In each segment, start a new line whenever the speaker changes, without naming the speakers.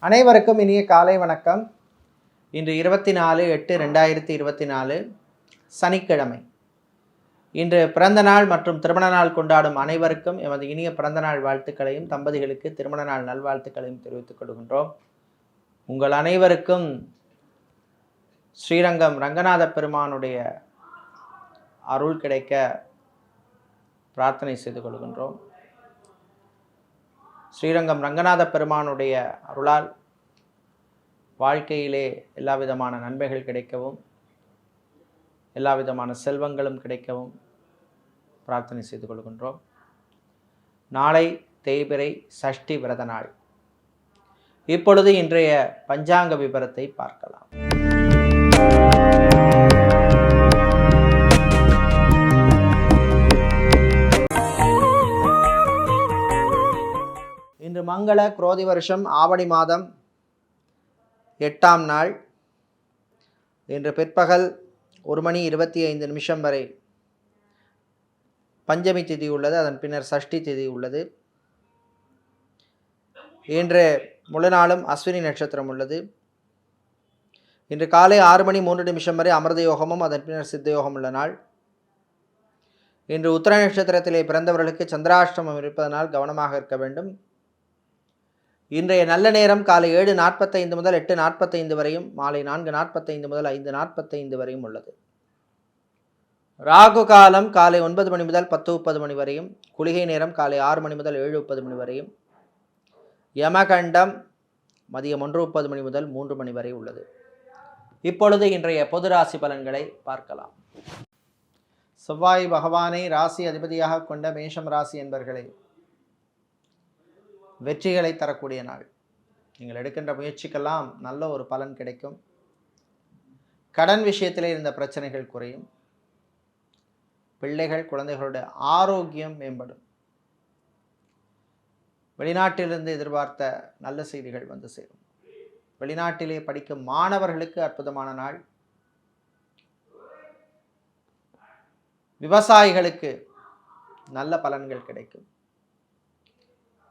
அனைவருக்கும் இனிய காலை வணக்கம். இன்று 24/8/2024 சனிக்கிழமை. இன்று பிறந்த நாள் மற்றும் திருமண நாள் கொண்டாடும் அனைவருக்கும் எமது இனிய பிறந்த நாள் வாழ்த்துக்களையும் தம்பதிகளுக்கு திருமண நாள் நல்வாழ்த்துக்களையும் தெரிவித்துக் கொள்கின்றோம். உங்கள் அனைவருக்கும் ஸ்ரீரங்கம் ரங்கநாத பெருமானுடைய அருள் கிடைக்க பிரார்த்தனை செய்து கொள்கின்றோம். ஸ்ரீரங்கம் ரங்கநாத பெருமானுடைய அருளால் வாழ்க்கையிலே எல்லா விதமான நன்மைகள் கிடைக்கவும் எல்லா விதமான செல்வங்களும் கிடைக்கவும் பிரார்த்தனை செய்து கொள்கின்றோம். நாளை தேய்பிறை சஷ்டி விரத நாள். இப்பொழுது இன்றைய பஞ்சாங்க விபரத்தை பார்க்கலாம். இன்று மங்கள குரோதி வருஷம் ஆவணி மாதம் 8ஆம் நாள். இன்று பிற்பகல் 1:25 வரை பஞ்சமி திதி உள்ளது. அதன் பின்னர் சஷ்டி திதி உள்ளது. இன்று முழு நாளும் அஸ்வினி நட்சத்திரம் உள்ளது. இன்று காலை 6:03 வரை அமிர்த யோகமும் அதன் பின்னர் சித்த யோகம் உள்ள நாள். இன்று உத்தர நட்சத்திரத்திலே பிறந்தவர்களுக்கு சந்திராஷ்டமம் இருப்பதனால் கவனமாக இருக்க வேண்டும். இன்றைய நல்ல நேரம் காலை 7:45 முதல் 8:45 வரையும், மாலை 4:45 முதல் 5:45 வரையும் உள்ளது. ராகு காலம் காலை 9 மணி முதல் 10:30 மணி வரையும், குளிகை நேரம் காலை 6 மணி முதல் 7:30 மணி வரையும், யமகண்டம் மதியம் 1:30 மணி முதல் 3 மணி வரை உள்ளது. இப்பொழுது இன்றைய பொது ராசி பலன்களை பார்க்கலாம். செவ்வாய் பகவானை ராசி அதிபதியாக கொண்ட மேஷம் ராசி என்பவர்களை வெற்றிகளை தரக்கூடிய நாள். நீங்கள் எடுக்கின்ற முயற்சிக்கெல்லாம் நல்ல ஒரு பலன் கிடைக்கும். கடன் விஷயத்திலே இருந்த பிரச்சனைகள் குறையும். பிள்ளைகள் குழந்தைகளுடைய ஆரோக்கியம் மேம்படும். வெளிநாட்டிலிருந்து எதிர்பார்த்த நல்ல செய்திகள் வந்து சேரும். வெளிநாட்டிலே படிக்கும் மாணவர்களுக்கு அற்புதமான நாள். விவசாயிகளுக்கு நல்ல பலன்கள் கிடைக்கும்.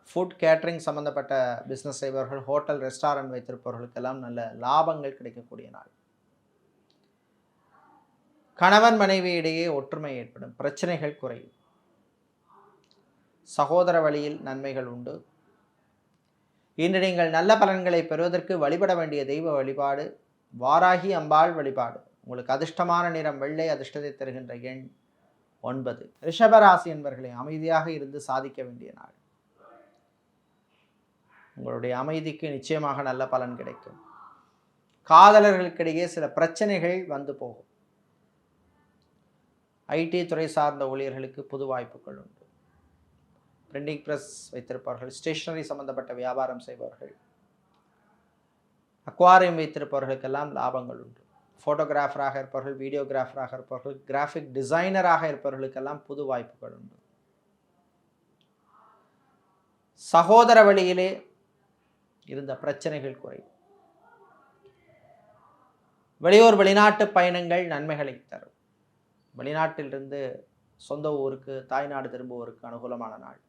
ஃபுட் கேட்டரிங் சம்பந்தப்பட்ட பிஸ்னஸ் செய்பவர்கள், ஹோட்டல் ரெஸ்டாரண்ட் வைத்திருப்பவர்களுக்கெல்லாம் நல்ல லாபங்கள் கிடைக்கக்கூடிய நாள். கணவன் மனைவி இடையே ஒற்றுமை ஏற்படும். பிரச்சனைகள் குறையும். சகோதர வழியில் நன்மைகள் உண்டு. இன்று நீங்கள் நல்ல பலன்களை பெறுவதற்கு வழிபட வேண்டிய தெய்வ வழிபாடு வாராகி அம்பாள் வழிபாடு. உங்களுக்கு அதிர்ஷ்டமான நிறம் வெள்ளை, அதிர்ஷ்டத்தை தருகின்ற எண் 9. ரிஷபராசி என்பவர்களை அமைதியாக இருந்து சாதிக்க வேண்டிய நாள். உங்களுடைய அமைதிக்கு நிச்சயமாக நல்ல பலன் கிடைக்கும். காதலர்களுக்கிடையே சில பிரச்சனைகள் வந்து போகும். ஐடி துறை சார்ந்த ஊழியர்களுக்கு புது வாய்ப்புகள் உண்டு. பிரிண்டிங் பிரஸ் வைத்திருப்பவர்கள், ஸ்டேஷனரி சம்பந்தப்பட்ட வியாபாரம் செய்பவர்கள், அக்வாரியம் வைத்திருப்பவர்களுக்கெல்லாம் லாபங்கள் உண்டு. ஃபோட்டோகிராஃபராக இருப்பவர்கள், வீடியோகிராஃபராக இருப்பவர்கள், கிராஃபிக் டிசைனராக இருப்பவர்களுக்கெல்லாம் புது வாய்ப்புகள் உண்டு. சகோதர வழியிலே இருந்த பிரச்சனைகள் குறையும். வெளியூர் வெளிநாட்டு பயணங்கள் நன்மைகளை தரும். வெளிநாட்டிலிருந்து சொந்த ஊருக்கு, தாய்நாடு திரும்புவோருக்கு அனுகூலமான நாள்.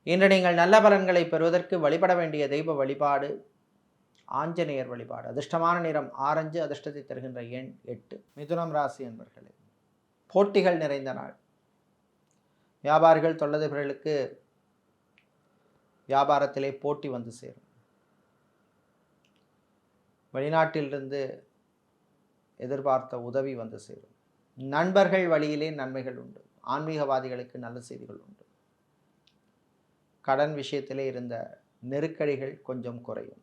இன்று நீங்கள் நல்ல பலன்களை பெறுவதற்கு வழிபட வேண்டிய தெய்வ வழிபாடு ஆஞ்சநேயர் வழிபாடு. அதிர்ஷ்டமான நிறம் ஆரஞ்சு, அதிர்ஷ்டத்தை தருகின்ற எண் 8. மிதுனம் ராசி என்பவர்களே, போட்டிகள் நிறைந்த நாள். வியாபாரிகள், தொழிலதிபர்களுக்கு வியாபாரத்திலே போட்டி வந்து சேரும். வெளிநாட்டிலிருந்து எதிர்பார்த்த உதவி வந்து சேரும். நண்பர்கள் வழியிலே நன்மைகள் உண்டு. ஆன்மீகவாதிகளுக்கு நல்ல செய்திகள் உண்டு. கடன் விஷயத்திலே இருந்த நெருக்கடிகள் கொஞ்சம் குறையும்.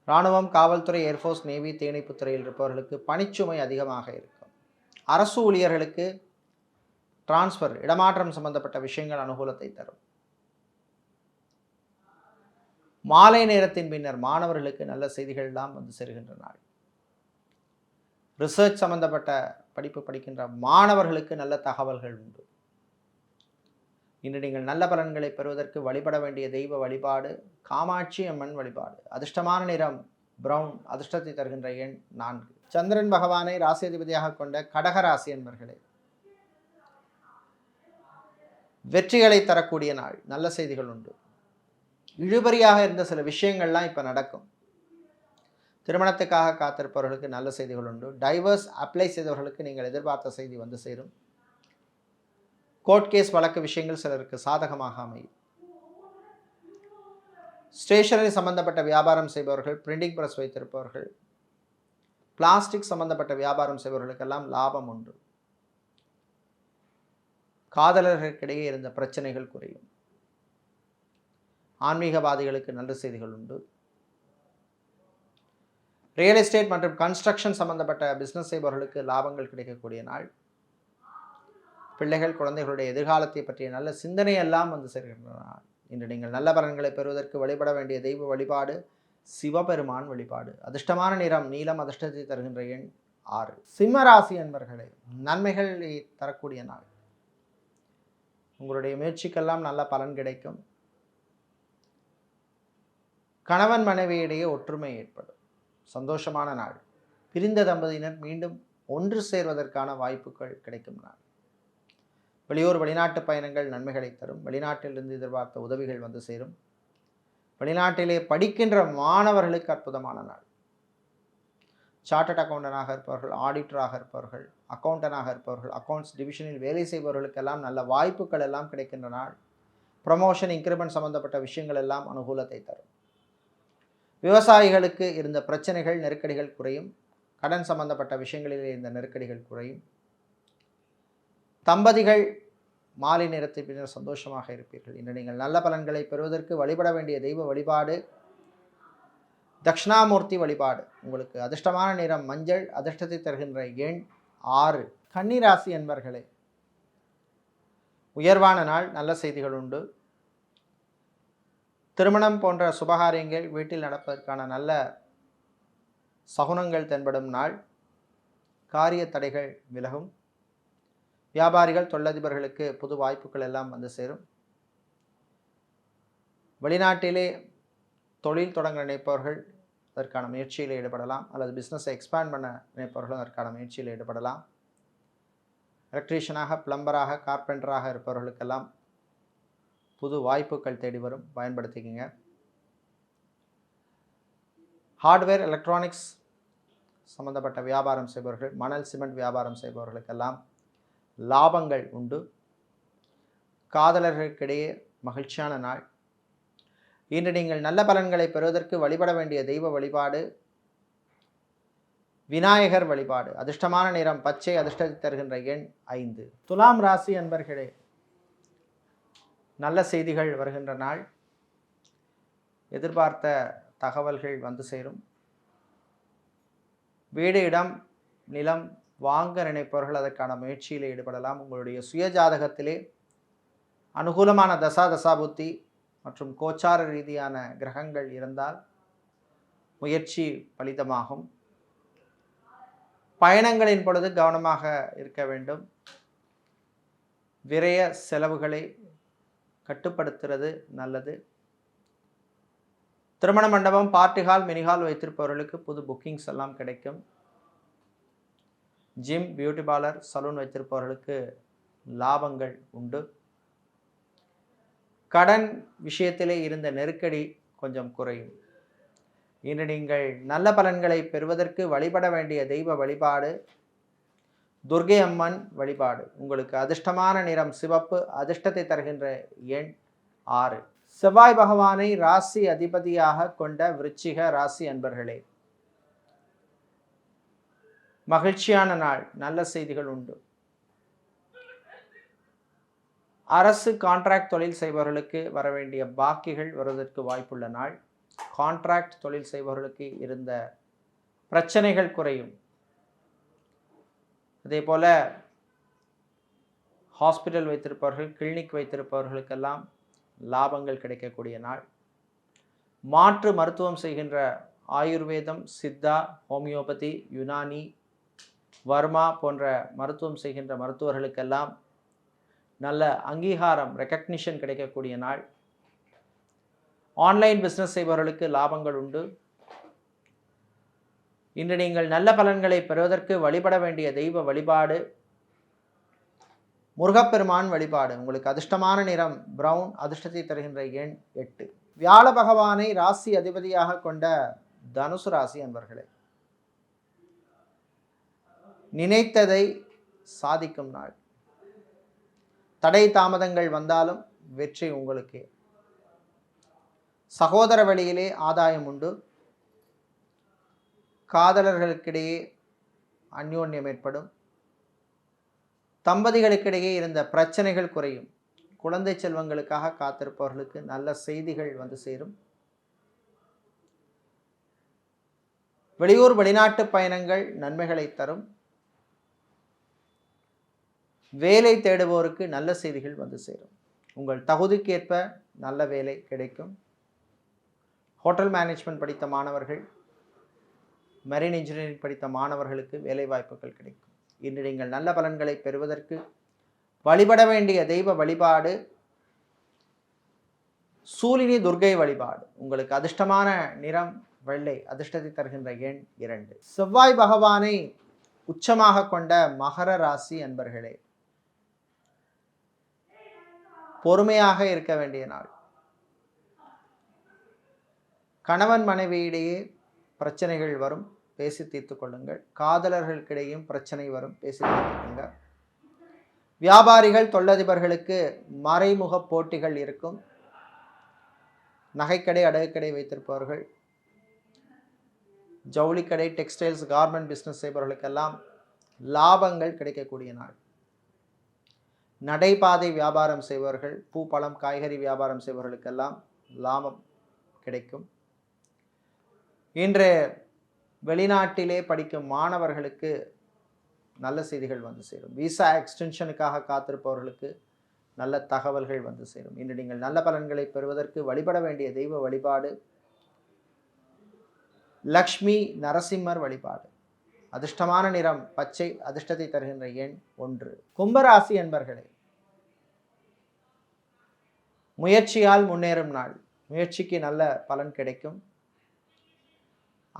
இராணுவம், காவல்துறை, ஏர்ஃபோர்ஸ், நேவி, தீயணைப்புத் துறையில் இருப்பவர்களுக்கு பணிச்சுமை அதிகமாக இருக்கும். அரசு ஊழியர்களுக்கு டிரான்ஸ்ஃபர், இடமாற்றம் சம்பந்தப்பட்ட விஷயங்கள் அனுகூலத்தை தரும். மாலை நேரத்தின் பின்னர் மாணவர்களுக்கு நல்ல செய்திகள் எல்லாம் வந்து சேருகின்ற நாள். ரிசர்ச் சம்பந்தப்பட்ட படிப்பு படிக்கின்ற மாணவர்களுக்கு நல்ல தகவல்கள் உண்டு. இன்று நீங்கள் நல்ல பலன்களை பெறுவதற்கு வழிபட வேண்டிய தெய்வ வழிபாடு காமாட்சி அம்மன் வழிபாடு. அதிர்ஷ்டமான நிறம் பிரவுன், அதிர்ஷ்டத்தை தருகின்ற எண் 4. சந்திரன் பகவானை ராசி அதிபதியாக கொண்ட கடகராசி என்பவர்களே, வெற்றிகளை தரக்கூடிய நாள். நல்ல செய்திகள் உண்டு. இழுபறியாக இருந்த சில விஷயங்கள்லாம் இப்போ நடக்கும். திருமணத்துக்காக காத்திருப்பவர்களுக்கு நல்ல செய்திகள் உண்டு. டைவர்ஸ் அப்ளை செய்தவர்களுக்கு நீங்கள் எதிர்பார்த்த செய்தி வந்து சேரும். கோர்ட் கேஸ் வழக்கு விஷயங்கள் சிலருக்கு சாதகமாக அமையும். ஸ்டேஷனரி சம்பந்தப்பட்ட வியாபாரம் செய்பவர்கள், பிரிண்டிங் பிரஸ் வைத்திருப்பவர்கள், பிளாஸ்டிக் சம்பந்தப்பட்ட வியாபாரம் செய்பவர்களுக்கெல்லாம் லாபம் உண்டு. காதலர்களுக்கிடையே இருந்த பிரச்சனைகள் குறையும். ஆன்மீகவாதிகளுக்கு நல்ல செய்திகள் உண்டு. ரியல் எஸ்டேட் மற்றும் கன்ஸ்ட்ரக்ஷன் சம்பந்தப்பட்ட பிஸ்னஸ் செய்பவர்களுக்கு லாபங்கள் கிடைக்கக்கூடிய நாள். பிள்ளைகள், குழந்தைகளுடைய எதிர்காலத்தை பற்றிய நல்ல சிந்தனை எல்லாம் வந்து சேர்கின்ற நாள். இன்று நீங்கள் நல்ல பலன்களை பெறுவதற்கு வழிபட வேண்டிய தெய்வ வழிபாடு சிவபெருமான் வழிபாடு. அதிர்ஷ்டமான நிறம் நீலம். அதிர்ஷ்டத்தை தருகின்ற எண் 6. சிம்ம ராசி அன்பர்களே, நன்மைகள் தரக்கூடிய நாள். உங்களுடைய முயற்சிக்கெல்லாம் நல்ல பலன் கிடைக்கும். கணவன் மனைவியிடையே ஒற்றுமை ஏற்படும். சந்தோஷமான நாள். பிரிந்த தம்பதியினர் மீண்டும் ஒன்று சேர்வதற்கான வாய்ப்புகள் கிடைக்கும் நாள். வெளியூர் வெளிநாட்டு பயணங்கள் நன்மைகளை தரும். வெளிநாட்டிலிருந்து எதிர்பார்த்த உதவிகள் வந்து சேரும். வெளிநாட்டிலே படிக்கின்ற மாணவர்களுக்கு அற்புதமான நாள். சார்ட்டர்ட் அக்கௌண்டனாக இருப்பவர்கள், ஆடிட்டராக இருப்பவர்கள், அக்கௌண்டனாக இருப்பவர்கள், அக்கௌண்ட்ஸ் டிவிஷனில் வேலை செய்பவர்களுக்கெல்லாம் நல்ல வாய்ப்புகள் எல்லாம் கிடைக்கின்ற நாள். ப்ரமோஷன், இன்க்ரிமெண்ட் சம்பந்தப்பட்ட விஷயங்கள் எல்லாம் அனுகூலத்தை தரும். விவசாயிகளுக்கு இருந்த பிரச்சனைகள், நெருக்கடிகள் குறையும். கடன் சம்பந்தப்பட்ட விஷயங்களிலே இருந்த நெருக்கடிகள் குறையும். தம்பதிகள் மாலை நேரத்தில் பின்னர் சந்தோஷமாக இருப்பீர்கள். இன்று நீங்கள் நல்ல பலன்களை பெறுவதற்கு வழிபட வேண்டிய தெய்வ வழிபாடு தட்சிணாமூர்த்தி வழிபாடு. உங்களுக்கு அதிர்ஷ்டமான நிறம் மஞ்சள். அதிர்ஷ்டத்தை தருகின்ற எண் 6. கன்னிராசி என்பர்களே, உயர்வான நாள். நல்ல செய்திகள் உண்டு. திருமணம் போன்ற சுபகாரியங்கள் வீட்டில் நடப்பதற்கான நல்ல சகுனங்கள் தென்படும் நாள். காரிய தடைகள் விலகும். வியாபாரிகள், தொழிலதிபர்களுக்கு புது வாய்ப்புகள் எல்லாம் வந்து சேரும். வெளிநாட்டிலே தொழில் தொடங்க நினைப்பவர்கள் அதற்கான முயற்சியில் ஈடுபடலாம். அல்லது பிஸ்னஸை எக்ஸ்பேண்ட் பண்ண நினைப்பவர்களும் அதற்கான முயற்சியில் ஈடுபடலாம். எலக்ட்ரீஷியனாக, பிளம்பராக, கார்பெண்டராக இருப்பவர்களுக்கெல்லாம் புது வாய்ப்புகள் தேடி வரும். பயன்படுத்திக்கிங்க. ஹார்ட்வேர், எலக்ட்ரானிக்ஸ் சம்பந்தப்பட்ட வியாபாரம் செய்பவர்கள், மணல் சிமெண்ட் வியாபாரம் செய்பவர்களுக்கெல்லாம் லாபங்கள் உண்டு. காதலர்களுக்கிடையே மகிழ்ச்சியான நாள். இன்று நீங்கள் நல்ல பலன்களை பெறுவதற்கு வழிபட வேண்டிய தெய்வ வழிபாடு விநாயகர் வழிபாடு. அதிர்ஷ்டமான நிறம் பச்சை. அதிர்ஷ்டத்தை தருகின்ற எண் 5. துலாம் ராசி அன்பர்களே, நல்ல செய்திகள் வருகின்ற நாள். எதிர்பார்த்த தகவல்கள் வந்து சேரும். வீடு, இடம், நிலம் வாங்க நினைப்பவர்கள் அதற்கான முயற்சியில் ஈடுபடலாம். உங்களுடைய சுய ஜாதகத்திலே அனுகூலமான தசாபுத்தி மற்றும் கோச்சார ரீதியான கிரகங்கள் இருந்தால் முயற்சி பலிதமாகும். பயணங்களின் பொழுது கவனமாக இருக்க வேண்டும். விரய செலவுகளை கட்டுப்படுத்துறது நல்லது. திருமண மண்டபம், பார்ட்டி ஹால், மினிஹால் வைத்திருப்பவர்களுக்கு புது புக்கிங்ஸ் எல்லாம் கிடைக்கும். ஜிம், பியூட்டி பார்லர், சலூன் வைத்திருப்பவர்களுக்கு லாபங்கள் உண்டு. கடன் விஷயத்திலே இருந்த நெருக்கடி கொஞ்சம் குறையும். இன்று நீங்கள் நல்ல பலன்களை பெறுவதற்கு வழிபட வேண்டிய தெய்வ வழிபாடு துர்க்கை அம்மன் வழிபாடு. உங்களுக்கு அதிர்ஷ்டமான நிறம் சிவப்பு. அதிர்ஷ்டத்தை தருகின்ற எண் 6. செவ்வாய் பகவானை ராசி அதிபதியாக கொண்ட விருச்சிக ராசி அன்பர்களே, மகிழ்ச்சியான நாள். நல்ல செய்திகள் உண்டு. அரசு கான்ட்ராக்ட் தொழில் செய்பவர்களுக்கு வரவேண்டிய பாக்கிகள் வருவதற்கு வாய்ப்புள்ள நாள். கான்ட்ராக்ட் தொழில் செய்பவர்களுக்கு இருந்த பிரச்சனைகள் குறையும். அதே போல ஹாஸ்பிட்டல் வைத்திருப்பவர்கள், கிளினிக் வைத்திருப்பவர்களுக்கெல்லாம் லாபங்கள் கிடைக்கக்கூடிய நாள். மாற்று மருத்துவம் செய்கின்ற ஆயுர்வேதம், சித்தா, ஹோமியோபதி, யுனானி, வர்மா போன்ற மருத்துவம் செய்கின்ற மருத்துவர்களுக்கெல்லாம் நல்ல அங்கீகாரம், ரெக்கக்னிஷன் கிடைக்கக்கூடிய நாள். ஆன்லைன் பிஸ்னஸ் செய்பவர்களுக்கு லாபங்கள் உண்டு. இன்று நீங்கள் நல்ல பலன்களை பெறுவதற்கு வழிபட வேண்டிய தெய்வ வழிபாடு முருகப்பெருமான் வழிபாடு. உங்களுக்கு அதிர்ஷ்டமான நிறம் பிரவுன். அதிர்ஷ்டத்தை தருகின்ற எண் 8. வியாழ பகவானை ராசி அதிபதியாக கொண்ட தனுசு ராசி அன்பர்களே, நினைத்ததை சாதிக்கும் நாள். தடை தாமதங்கள் வந்தாலும் வெற்றி உங்களுக்கே. சகோதர வழியிலே ஆதாயம் உண்டு. காதலர்களுக்கிடையே அந்யோன்யம் ஏற்படும். தம்பதிகளுக்கிடையே இருந்த பிரச்சனைகள் குறையும். குழந்தை செல்வங்களுக்காக காத்திருப்பவர்களுக்கு நல்ல செய்திகள் வந்து சேரும். வெளியூர் வெளிநாட்டு பயணங்கள் நன்மைகளை தரும். வேலை தேடுவோருக்கு நல்ல செய்திகள் வந்து சேரும். உங்கள் தகுதிக்கேற்ப நல்ல வேலை கிடைக்கும். ஹோட்டல் மேனேஜ்மெண்ட் படித்த மாணவர்கள், மெரின் இன்ஜினியரிங் படித்த மாணவர்களுக்கு வேலை வாய்ப்புகள் கிடைக்கும். இன்று நீங்கள் நல்ல பலன்களை பெறுவதற்கு வழிபட வேண்டிய தெய்வ வழிபாடு சூலினி துர்க்கை வழிபாடு. உங்களுக்கு அதிர்ஷ்டமான நிறம் வெள்ளை, அதிர்ஷ்டத்தை தருகின்ற எண் 2. செவ்வாய் பகவானை உச்சமாக கொண்ட மகர ராசி அன்பர்களே, பொறுமையாக இருக்க வேண்டிய நாள். கணவன் மனைவியிடையே பிரச்சனைகள் வரும், பேசி தீர்த்து கொள்ளுங்கள். காதலர்களுக்கிடையும் பிரச்சனை வரும், பேசி தீர்த்துக்கொள்ளுங்க. வியாபாரிகள் தொழிலதிபர்களுக்கு மறைமுக போட்டிகள் இருக்கும். நகைக்கடை அடகுக்கடை வைத்திருப்பவர்கள், ஜவுளிக்கடை, டெக்ஸ்டைல்ஸ், கார்மெண்ட் பிஸ்னஸ் செய்பவர்களுக்கெல்லாம் லாபங்கள் கிடைக்கக்கூடிய நாள். நடைபாதை வியாபாரம் செய்பவர்கள், பூ பழம் காய்கறி வியாபாரம் செய்பவர்களுக்கெல்லாம் லாபம் கிடைக்கும். இன்று வெளிநாட்டிலே படிக்கும் மாணவர்களுக்கு நல்ல செய்திகள் வந்து சேரும். விசா எக்ஸ்டென்ஷனுக்காக காத்திருப்பவர்களுக்கு நல்ல தகவல்கள் வந்து சேரும். இன்று நீங்கள் நல்ல பலன்களை பெறுவதற்கு வழிபட வேண்டிய தெய்வ வழிபாடு லக்ஷ்மி நரசிம்மர் வழிபாடு. அதிர்ஷ்டமான நிறம் பச்சை, அதிர்ஷ்டத்தை தருகின்ற எண் 1. கும்பராசி என்பர்களே, முயற்சியால் முன்னேறும் நாள். முயற்சிக்கு நல்ல பலன் கிடைக்கும்.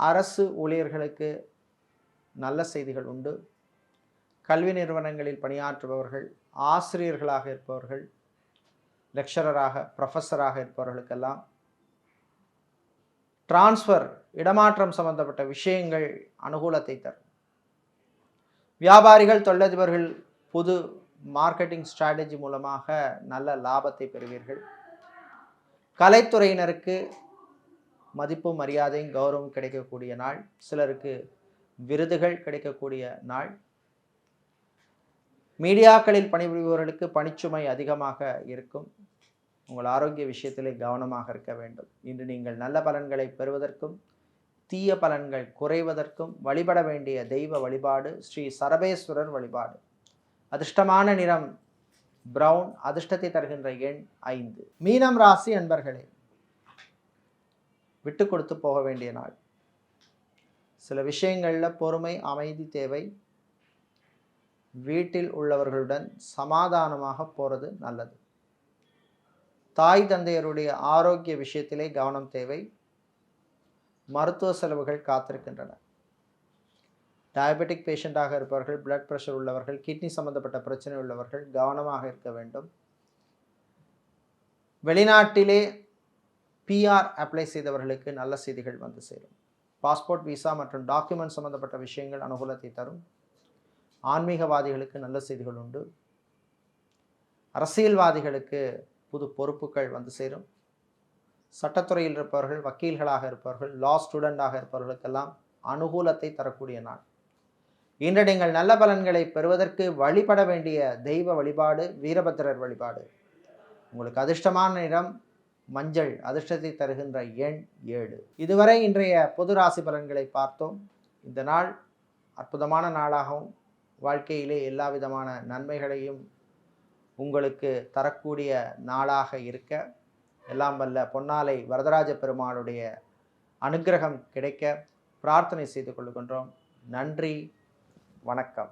அரசு ஊழியர்களுக்கு நல்ல செய்திகள் உண்டு. கல்வி நிறுவனங்களில் பணியாற்றுபவர்கள், ஆசிரியர்களாக இருப்பவர்கள், லெக்சரராக, ப்ரொஃபஸராக இருப்பவர்களுக்கெல்லாம் டிரான்ஸ்ஃபர், இடமாற்றம் சம்பந்தப்பட்ட விஷயங்கள் அனுகூலத்தை தரும். வியாபாரிகள் தொழிலதிபர்கள் புது மார்க்கெட்டிங் ஸ்ட்ராட்டஜி மூலமாக நல்ல லாபத்தை பெறுவீர்கள். கலைத்துறையினருக்கு மதிப்பும் மரியாதையும் கௌரவம் கிடைக்கக்கூடிய நாள். சிலருக்கு விருதுகள் கிடைக்கக்கூடிய நாள். மீடியாக்களில் பணிபுரிபவர்களுக்கு பணிச்சுமை அதிகமாக இருக்கும். உங்கள் ஆரோக்கிய விஷயத்திலே கவனமாக இருக்க வேண்டும். இன்று நீங்கள் நல்ல பலன்களை பெறுவதற்கும் தீய பலன்கள் குறைவதற்கும் வழிபட வேண்டிய தெய்வ வழிபாடு ஸ்ரீ சரபேஸ்வரர் வழிபாடு. அதிர்ஷ்டமான நிறம் பிரவுன், அதிர்ஷ்டத்தை தருகின்ற எண் 5. மீனம் ராசி அன்பர்களே, விட்டு கொடுத்து போக வேண்டிய நாள். சில விஷயங்களில் பொறுமை, அமைதி தேவை. வீட்டில் உள்ளவர்களுடன் சமாதானமாக போகிறது நல்லது. தாய் தந்தையருடைய ஆரோக்கிய விஷயத்திலே கவனம் தேவை. மருத்துவ செலவுகள் காத்திருக்கின்றன. டயபெட்டிக் பேஷண்டாக இருப்பவர்கள், பிளட் பிரஷர் உள்ளவர்கள், கிட்னி சம்பந்தப்பட்ட பிரச்சனை உள்ளவர்கள் கவனமாக இருக்க வேண்டும். வெளிநாட்டிலே பிஆர் அப்ளை செய்தவர்களுக்கு நல்ல செய்திகள் வந்து சேரும். பாஸ்போர்ட், விசா மற்றும் டாக்குமெண்ட் சம்பந்தப்பட்ட விஷயங்கள் அனுகூலத்தை தரும். ஆன்மீகவாதிகளுக்கு நல்ல செய்திகள் உண்டு. அரசியல்வாதிகளுக்கு புது பொறுப்புகள் வந்து சேரும். சட்டத்துறையில் இருப்பவர்கள், வக்கீல்களாக இருப்பவர்கள், லா ஸ்டூடெண்டாக இருப்பவர்களுக்கெல்லாம் அனுகூலத்தை தரக்கூடிய நாள். இன்று நீங்கள் நல்ல பலன்களை பெறுவதற்கு வழிபட வேண்டிய தெய்வ வழிபாடு வீரபத்திரர் வழிபாடு. உங்களுக்கு அதிர்ஷ்டமான நிறம் மஞ்சள், அதிர்ஷ்டத்தை தருகின்ற எண் 7. இதுவரை இன்றைய பொது ராசி பலன்களை பார்த்தோம். இந்த நாள் அற்புதமான நாளாகவும் வாழ்க்கையிலே எல்லா விதமான நன்மைகளையும் உங்களுக்கு தரக்கூடிய நாளாக இருக்க எல்லாம் வல்ல பொன்னாலை வரதராஜ பெருமாளுடைய அனுக்கிரகம் கிடைக்க பிரார்த்தனை செய்து கொள்கின்றோம். நன்றி, வணக்கம்.